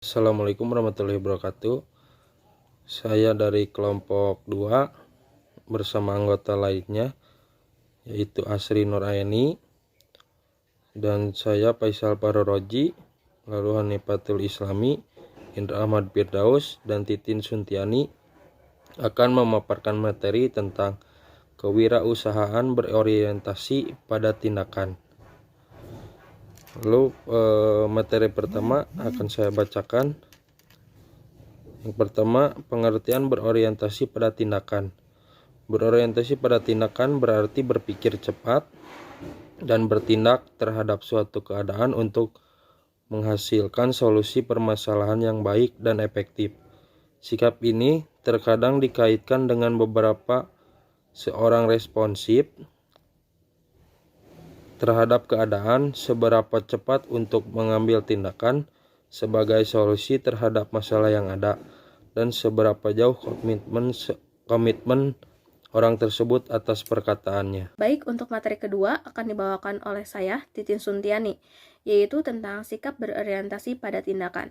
Assalamualaikum warahmatullahi wabarakatuh. Saya dari kelompok 2 bersama anggota lainnya yaitu Asri Nuraini dan saya Faisal Paroroji, lalu Hanifatul Islami, Indra Ahmad Firdaus, dan Titin Suntiani akan memaparkan materi tentang kewirausahaan berorientasi pada tindakan. Lalu materi pertama akan saya bacakan. Yang pertama, pengertian berorientasi pada tindakan. Berorientasi pada tindakan berarti berpikir cepat dan bertindak terhadap suatu keadaan untuk menghasilkan solusi permasalahan yang baik dan efektif. Sikap ini terkadang dikaitkan dengan beberapa seorang responsif terhadap keadaan, seberapa cepat untuk mengambil tindakan sebagai solusi terhadap masalah yang ada, dan seberapa jauh komitmen orang tersebut atas perkataannya. Baik, untuk materi kedua akan dibawakan oleh saya, Titin Suntiani, yaitu tentang sikap berorientasi pada tindakan.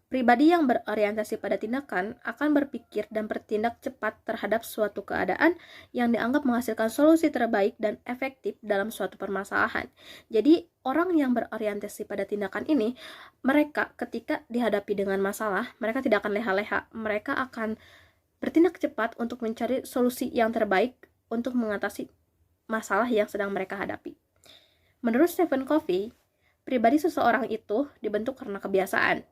Pribadi yang berorientasi pada tindakan akan berpikir dan bertindak cepat terhadap suatu keadaan yang dianggap menghasilkan solusi terbaik dan efektif dalam suatu permasalahan. Jadi, orang yang berorientasi pada tindakan ini, mereka ketika dihadapi dengan masalah, mereka tidak akan leha-leha. Mereka akan bertindak cepat untuk mencari solusi yang terbaik untuk mengatasi masalah yang sedang mereka hadapi. Menurut Stephen Covey, pribadi seseorang itu dibentuk karena kebiasaan.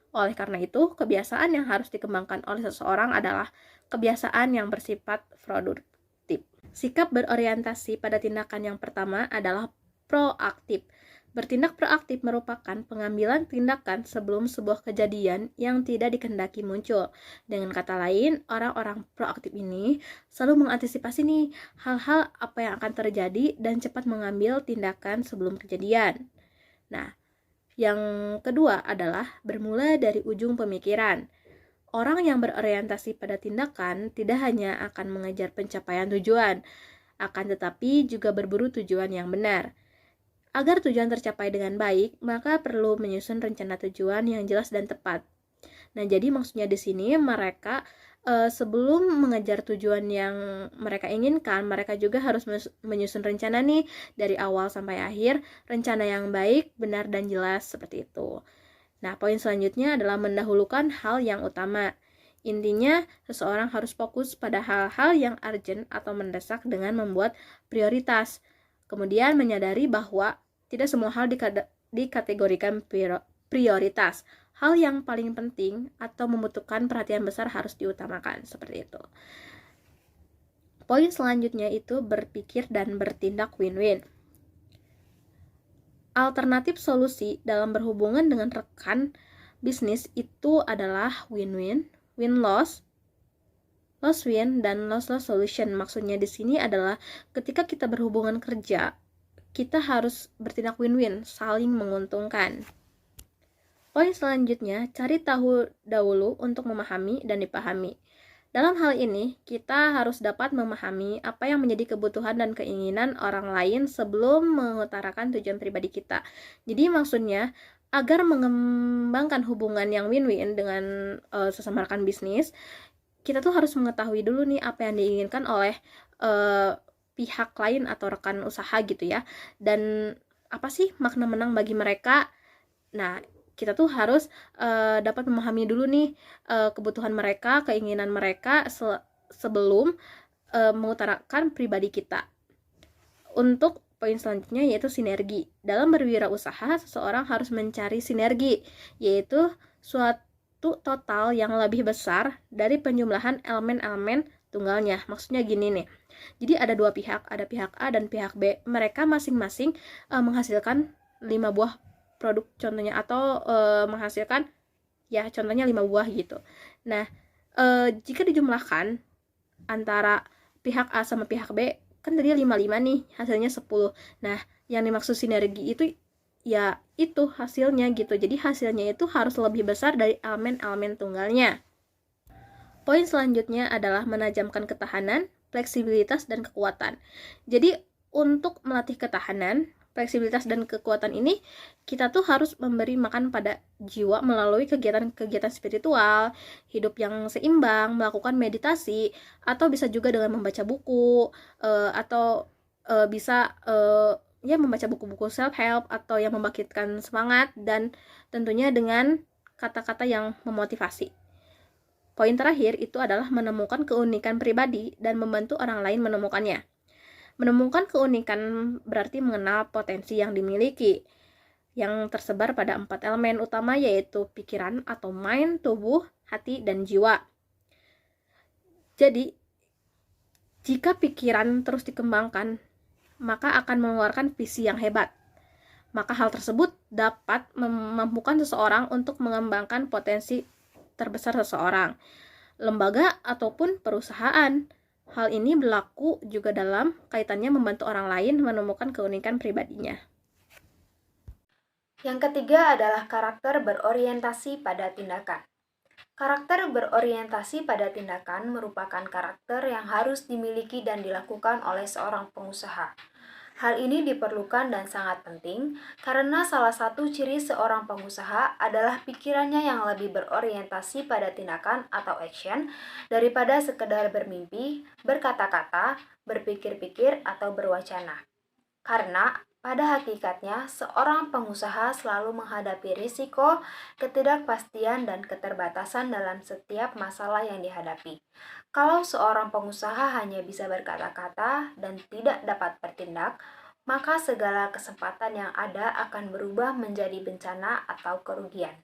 Oleh karena itu, kebiasaan yang harus dikembangkan oleh seseorang adalah kebiasaan yang bersifat produktif. Sikap berorientasi pada tindakan yang pertama adalah proaktif. Bertindak proaktif merupakan pengambilan tindakan sebelum sebuah kejadian yang tidak dikehendaki muncul. Dengan kata lain, orang-orang proaktif ini selalu mengantisipasi nih hal-hal apa yang akan terjadi dan cepat mengambil tindakan sebelum kejadian. Nah, yang kedua adalah bermula dari ujung pemikiran. Orang yang berorientasi pada tindakan tidak hanya akan mengejar pencapaian tujuan, akan tetapi juga berburu tujuan yang benar. Agar tujuan tercapai dengan baik, maka perlu menyusun rencana tujuan yang jelas dan tepat. Nah, jadi maksudnya di sini mereka sebelum mengejar tujuan yang mereka inginkan, mereka juga harus menyusun rencana nih dari awal sampai akhir, rencana yang baik, benar, dan jelas seperti itu. Nah, poin selanjutnya adalah mendahulukan hal yang utama. Intinya, seseorang harus fokus pada hal-hal yang urgent atau mendesak dengan membuat prioritas. Kemudian menyadari bahwa tidak semua hal dikategorikan prioritas. Hal yang paling penting atau membutuhkan perhatian besar harus diutamakan, seperti itu. Poin selanjutnya itu berpikir dan bertindak win-win. Alternatif solusi dalam berhubungan dengan rekan bisnis itu adalah win-win, win-loss, loss-win, dan loss-loss solution. Maksudnya di sini adalah ketika kita berhubungan kerja, kita harus bertindak win-win, saling menguntungkan. Poin selanjutnya, cari tahu dahulu untuk memahami dan dipahami. Dalam hal ini, kita harus dapat memahami apa yang menjadi kebutuhan dan keinginan orang lain sebelum mengutarakan tujuan pribadi kita. Jadi maksudnya, agar mengembangkan hubungan yang win-win dengan sesama rekan bisnis, kita tuh harus mengetahui dulu nih apa yang diinginkan oleh pihak lain atau rekan usaha gitu ya. Dan apa sih makna menang bagi mereka? Nah, kita tuh harus dapat memahami dulu nih kebutuhan mereka, keinginan mereka sebelum mengutarakan pribadi kita. Untuk poin selanjutnya yaitu sinergi. Dalam berwirausaha, seseorang harus mencari sinergi, yaitu suatu total yang lebih besar dari penjumlahan elemen-elemen tunggalnya. Maksudnya gini nih. Jadi ada dua pihak, ada pihak A dan pihak B. Mereka masing-masing menghasilkan 5 buah produk contohnya atau menghasilkan ya contohnya 5 buah gitu. Nah, jika dijumlahkan antara pihak A sama pihak B kan tadi 5 nih, hasilnya 10. Nah, yang dimaksud sinergi itu ya itu hasilnya gitu. Jadi hasilnya itu harus lebih besar dari elemen-elemen tunggalnya. Poin selanjutnya adalah menajamkan ketahanan, fleksibilitas, dan kekuatan. Jadi untuk melatih ketahanan, fleksibilitas dan kekuatan ini, kita tuh harus memberi makan pada jiwa melalui kegiatan-kegiatan spiritual, hidup yang seimbang, melakukan meditasi, atau bisa juga dengan membaca buku, atau bisa ya membaca buku-buku self-help atau yang membangkitkan semangat, dan tentunya dengan kata-kata yang memotivasi. Poin terakhir itu adalah menemukan keunikan pribadi dan membantu orang lain menemukannya. Menemukan keunikan berarti mengenal potensi yang dimiliki, yang tersebar pada 4 elemen utama, yaitu pikiran atau mind, tubuh, hati, dan jiwa. Jadi, jika pikiran terus dikembangkan, maka akan mengeluarkan visi yang hebat. Maka hal tersebut dapat memampukan seseorang untuk mengembangkan potensi terbesar seseorang, lembaga, ataupun perusahaan. Hal ini berlaku juga dalam kaitannya membantu orang lain menemukan keunikan pribadinya. Yang ketiga adalah karakter berorientasi pada tindakan. Karakter berorientasi pada tindakan merupakan karakter yang harus dimiliki dan dilakukan oleh seorang pengusaha. Hal ini diperlukan dan sangat penting karena salah satu ciri seorang pengusaha adalah pikirannya yang lebih berorientasi pada tindakan atau action daripada sekedar bermimpi, berkata-kata, berpikir-pikir, atau berwacana. Karena pada hakikatnya seorang pengusaha selalu menghadapi risiko, ketidakpastian, dan keterbatasan dalam setiap masalah yang dihadapi. Kalau seorang pengusaha hanya bisa berkata-kata dan tidak dapat bertindak, maka segala kesempatan yang ada akan berubah menjadi bencana atau kerugian.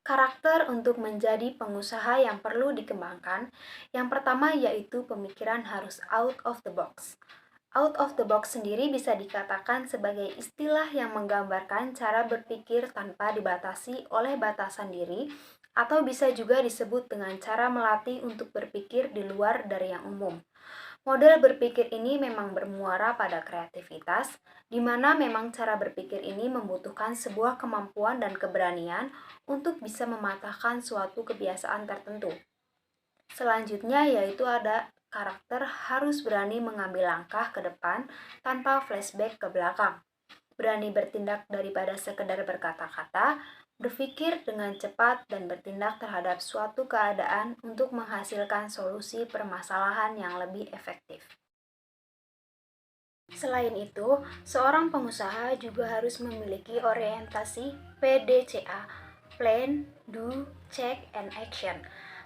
Karakter untuk menjadi pengusaha yang perlu dikembangkan, yang pertama yaitu pemikiran harus out of the box. Out of the box sendiri bisa dikatakan sebagai istilah yang menggambarkan cara berpikir tanpa dibatasi oleh batasan diri, atau bisa juga disebut dengan cara melatih untuk berpikir di luar dari yang umum. Model berpikir ini memang bermuara pada kreativitas, di mana memang cara berpikir ini membutuhkan sebuah kemampuan dan keberanian untuk bisa mematahkan suatu kebiasaan tertentu. Selanjutnya yaitu ada karakter harus berani mengambil langkah ke depan tanpa flashback ke belakang. Berani bertindak daripada sekedar berkata-kata, berpikir dengan cepat dan bertindak terhadap suatu keadaan untuk menghasilkan solusi permasalahan yang lebih efektif. Selain itu, seorang pengusaha juga harus memiliki orientasi PDCA, Plan, Do, Check, and Action.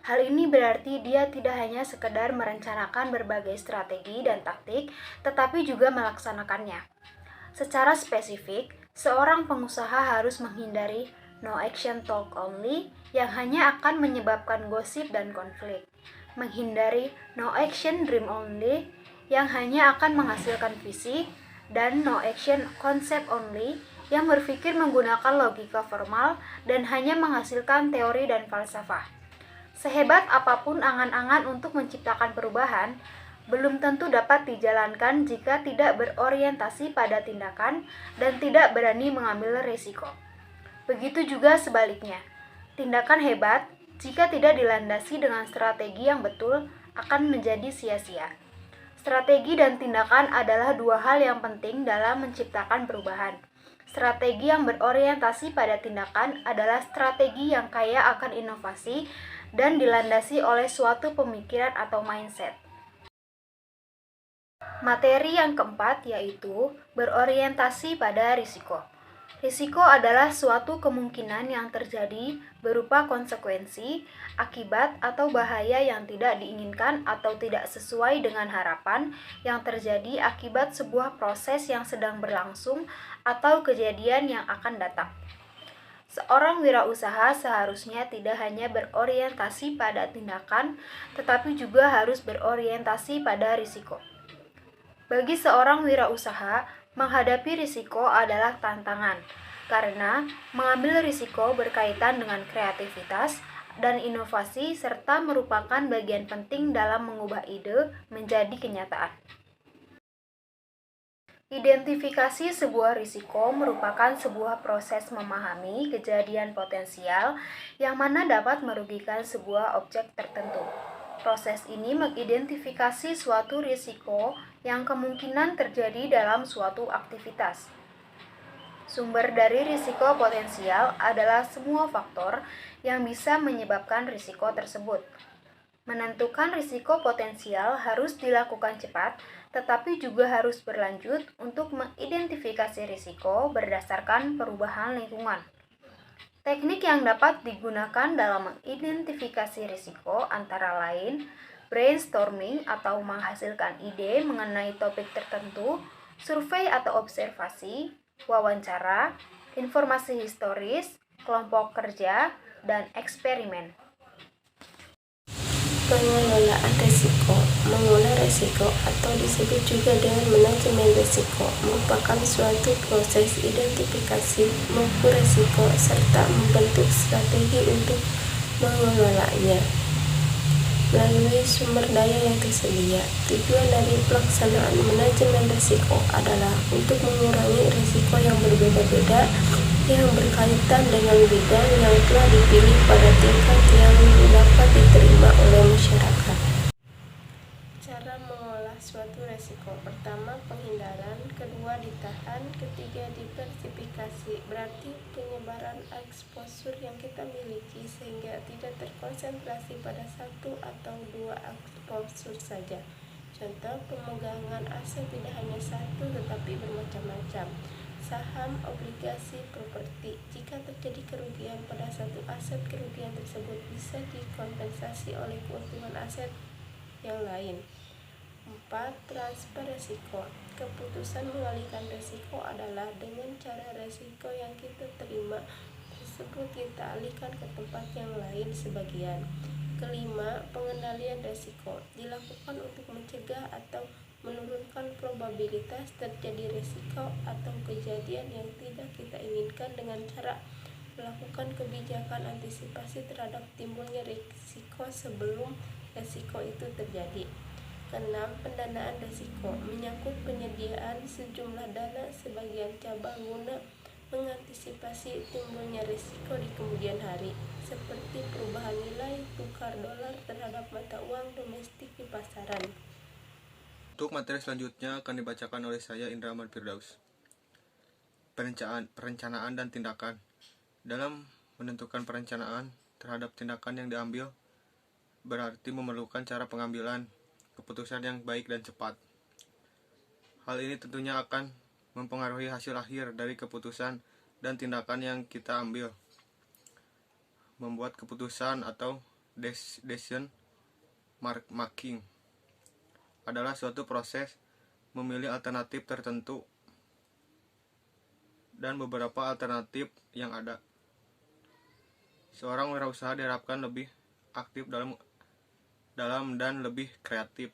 Hal ini berarti dia tidak hanya sekedar merencanakan berbagai strategi dan taktik, tetapi juga melaksanakannya. Secara spesifik, seorang pengusaha harus menghindari no action talk only yang hanya akan menyebabkan gosip dan konflik. Menghindari no action dream only yang hanya akan menghasilkan visi, dan no action concept only yang berpikir menggunakan logika formal dan hanya menghasilkan teori dan falsafah. Sehebat apapun angan-angan untuk menciptakan perubahan, belum tentu dapat dijalankan jika tidak berorientasi pada tindakan dan tidak berani mengambil risiko. Begitu juga sebaliknya, tindakan hebat jika tidak dilandasi dengan strategi yang betul akan menjadi sia-sia. Strategi dan tindakan adalah dua hal yang penting dalam menciptakan perubahan. Strategi yang berorientasi pada tindakan adalah strategi yang kaya akan inovasi dan dilandasi oleh suatu pemikiran atau mindset. Materi yang keempat yaitu berorientasi pada risiko. Risiko adalah suatu kemungkinan yang terjadi berupa konsekuensi, akibat, atau bahaya yang tidak diinginkan atau tidak sesuai dengan harapan yang terjadi akibat sebuah proses yang sedang berlangsung atau kejadian yang akan datang. Seorang wirausaha seharusnya tidak hanya berorientasi pada tindakan, tetapi juga harus berorientasi pada risiko. Bagi seorang wirausaha, menghadapi risiko adalah tantangan, karena mengambil risiko berkaitan dengan kreativitas dan inovasi serta merupakan bagian penting dalam mengubah ide menjadi kenyataan. Identifikasi sebuah risiko merupakan sebuah proses memahami kejadian potensial yang mana dapat merugikan sebuah objek tertentu. Proses ini mengidentifikasi suatu risiko yang kemungkinan terjadi dalam suatu aktivitas. Sumber dari risiko potensial adalah semua faktor yang bisa menyebabkan risiko tersebut. Menentukan risiko potensial harus dilakukan cepat, tetapi juga harus berlanjut untuk mengidentifikasi risiko berdasarkan perubahan lingkungan. Teknik yang dapat digunakan dalam mengidentifikasi risiko antara lain brainstorming atau menghasilkan ide mengenai topik tertentu, survei atau observasi, wawancara, informasi historis, kelompok kerja, dan eksperimen. Pengelolaan risiko. Mengelola risiko atau disebut juga dengan manajemen risiko merupakan suatu proses identifikasi, mengukur risiko, serta membentuk strategi untuk mengelolanya melalui sumber daya yang tersedia. Tujuan dari pelaksanaan manajemen risiko adalah untuk mengurangi risiko yang berbeda-beda yang berkaitan dengan bidang yang telah dipilih pada tingkat yang dapat diterima oleh masyarakat. Cara mengolah suatu risiko: pertama, penghindaran; kedua, ditahan; ketiga, diversifikasi, berarti penyebaran eksposur yang kita miliki sehingga tidak terkonsentrasi pada satu atau dua eksposur saja. Contoh, pemegangan aset tidak hanya satu tetapi bermacam-macam. Saham, obligasi, properti. Jika terjadi kerugian pada satu aset, kerugian tersebut bisa dikompensasi oleh keuntungan aset yang lain. 4. Transfer risiko. Keputusan mengalihkan risiko adalah dengan cara risiko yang kita terima tersebut kita alihkan ke tempat yang lain sebagian. Kelima, pengendalian risiko dilakukan untuk mencegah atau menurunkan probabilitas terjadi risiko atau kejadian yang tidak kita inginkan dengan cara melakukan kebijakan antisipasi terhadap timbulnya risiko sebelum risiko itu terjadi. Keenam, pendanaan risiko menyangkut penyediaan sejumlah dana sebagian cabang guna mengantisipasi timbulnya risiko di kemudian hari, seperti perubahan nilai tukar dolar terhadap mata uang domestik di pasaran. Untuk materi selanjutnya akan dibacakan oleh saya, Indra Ahmad Firdaus. Perencanaan dan tindakan. Dalam menentukan perencanaan terhadap tindakan yang diambil, berarti memerlukan cara pengambilan keputusan yang baik dan cepat. Hal ini tentunya akan mempengaruhi hasil akhir dari keputusan dan tindakan yang kita ambil. Membuat keputusan atau decision making adalah suatu proses memilih alternatif tertentu dan beberapa alternatif yang ada. Seorang wirausaha diharapkan lebih aktif dalam dan lebih kreatif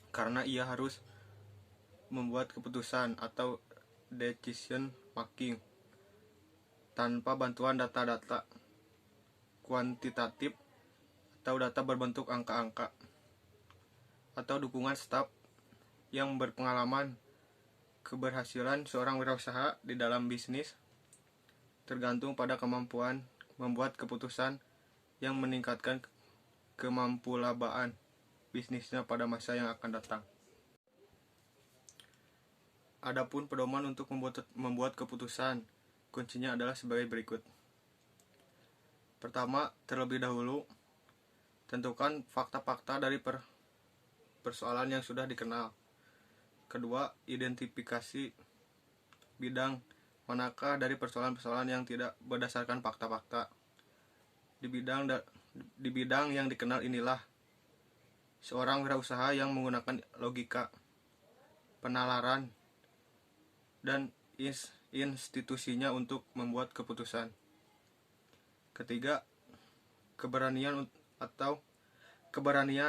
karena ia harus membuat keputusan atau decision making tanpa bantuan data-data kuantitatif atau data berbentuk angka-angka atau dukungan staf yang berpengalaman. Keberhasilan seorang wirausaha di dalam bisnis tergantung pada kemampuan membuat keputusan yang meningkatkan kemampulabaan bisnisnya pada masa yang akan datang. Adapun pedoman untuk membuat keputusan, kuncinya adalah sebagai berikut. Pertama, terlebih dahulu, tentukan fakta-fakta dari persoalan yang sudah dikenal. Kedua, identifikasi bidang manakah dari persoalan-persoalan yang tidak berdasarkan fakta-fakta. Di bidang yang dikenal inilah seorang wirausaha yang menggunakan logika, penalaran, dan institusinya untuk membuat keputusan. Ketiga, keberanian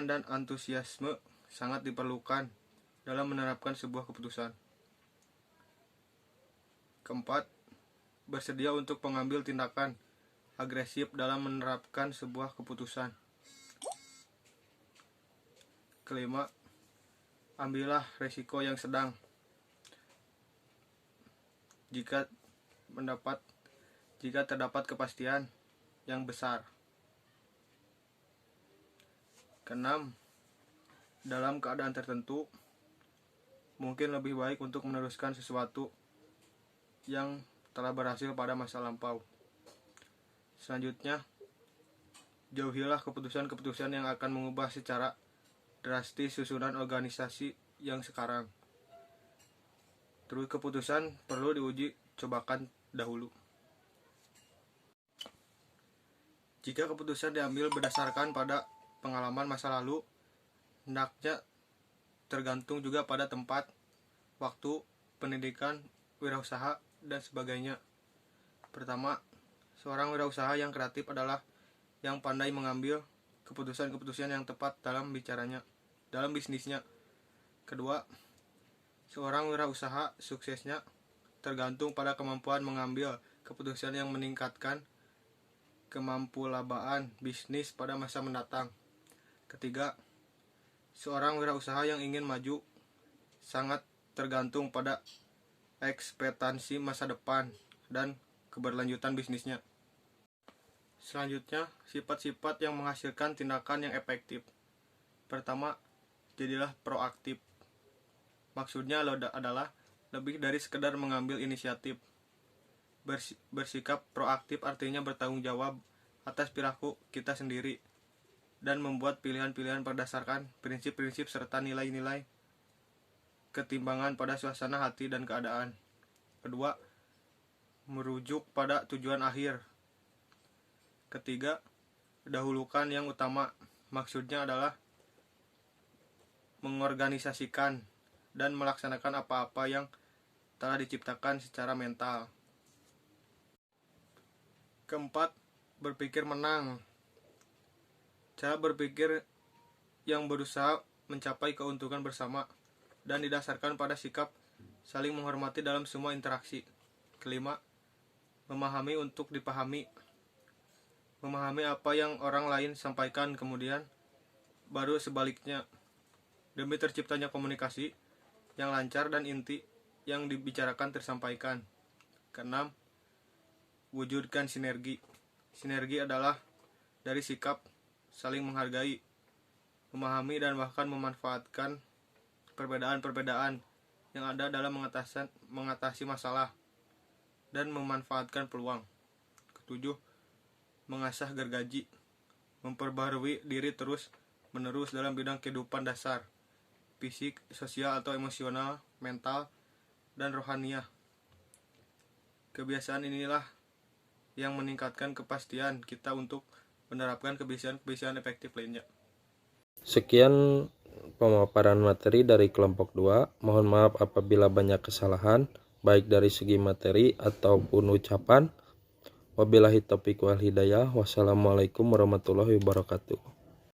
dan antusiasme sangat diperlukan dalam menerapkan sebuah keputusan. Keempat, bersedia untuk mengambil tindakan agresif dalam menerapkan sebuah keputusan. Kelima, ambillah risiko yang sedang jika terdapat kepastian yang besar. Keenam, dalam keadaan tertentu mungkin lebih baik untuk meneruskan sesuatu yang telah berhasil pada masa lampau. Selanjutnya, jauhilah keputusan-keputusan yang akan mengubah secara drastis susunan organisasi yang sekarang. Terus keputusan perlu diuji cobakan dahulu. Jika keputusan diambil berdasarkan pada pengalaman masa lalu, hendaknya tergantung juga pada tempat, waktu, pendidikan, wirausaha, dan sebagainya. Pertama, seorang wirausaha yang kreatif adalah yang pandai mengambil keputusan-keputusan yang tepat dalam bisnisnya. Kedua, seorang wirausaha suksesnya tergantung pada kemampuan mengambil keputusan yang meningkatkan kemampuan bisnis pada masa mendatang. Ketiga, seorang wirausaha yang ingin maju sangat tergantung pada ekspektasi masa depan dan keberlanjutan bisnisnya. Selanjutnya, sifat-sifat yang menghasilkan tindakan yang efektif. Pertama, jadilah proaktif. Maksudnya adalah lebih dari sekedar mengambil inisiatif. Bersikap proaktif artinya bertanggung jawab atas perilaku kita sendiri dan membuat pilihan-pilihan berdasarkan prinsip-prinsip serta nilai-nilai ketimbangan pada suasana hati dan keadaan. Kedua, merujuk pada tujuan akhir. Ketiga, dahulukan yang utama. Maksudnya adalah mengorganisasikan dan melaksanakan apa-apa yang telah diciptakan secara mental. Keempat, berpikir menang. Cara berpikir yang berusaha mencapai keuntungan bersama dan didasarkan pada sikap saling menghormati dalam semua interaksi. Kelima, memahami untuk dipahami. Memahami apa yang orang lain sampaikan, kemudian baru sebaliknya, demi terciptanya komunikasi yang lancar dan inti yang dibicarakan tersampaikan. Keenam, wujudkan sinergi. Sinergi adalah dari sikap saling menghargai, memahami dan bahkan memanfaatkan perbedaan-perbedaan yang ada dalam mengatasi masalah dan memanfaatkan peluang. Ketujuh, mengasah gergaji, memperbarui diri terus-menerus dalam bidang kehidupan dasar, fisik, sosial atau emosional, mental, dan rohaniah. Kebiasaan inilah yang meningkatkan kepastian kita untuk menerapkan kebiasaan-kebiasaan efektif lainnya. Sekian pemaparan materi dari kelompok 2. Mohon maaf apabila banyak kesalahan, baik dari segi materi ataupun ucapan. Wabillahi taufiq wal hidayah. Wassalamualaikum warahmatullahi wabarakatuh.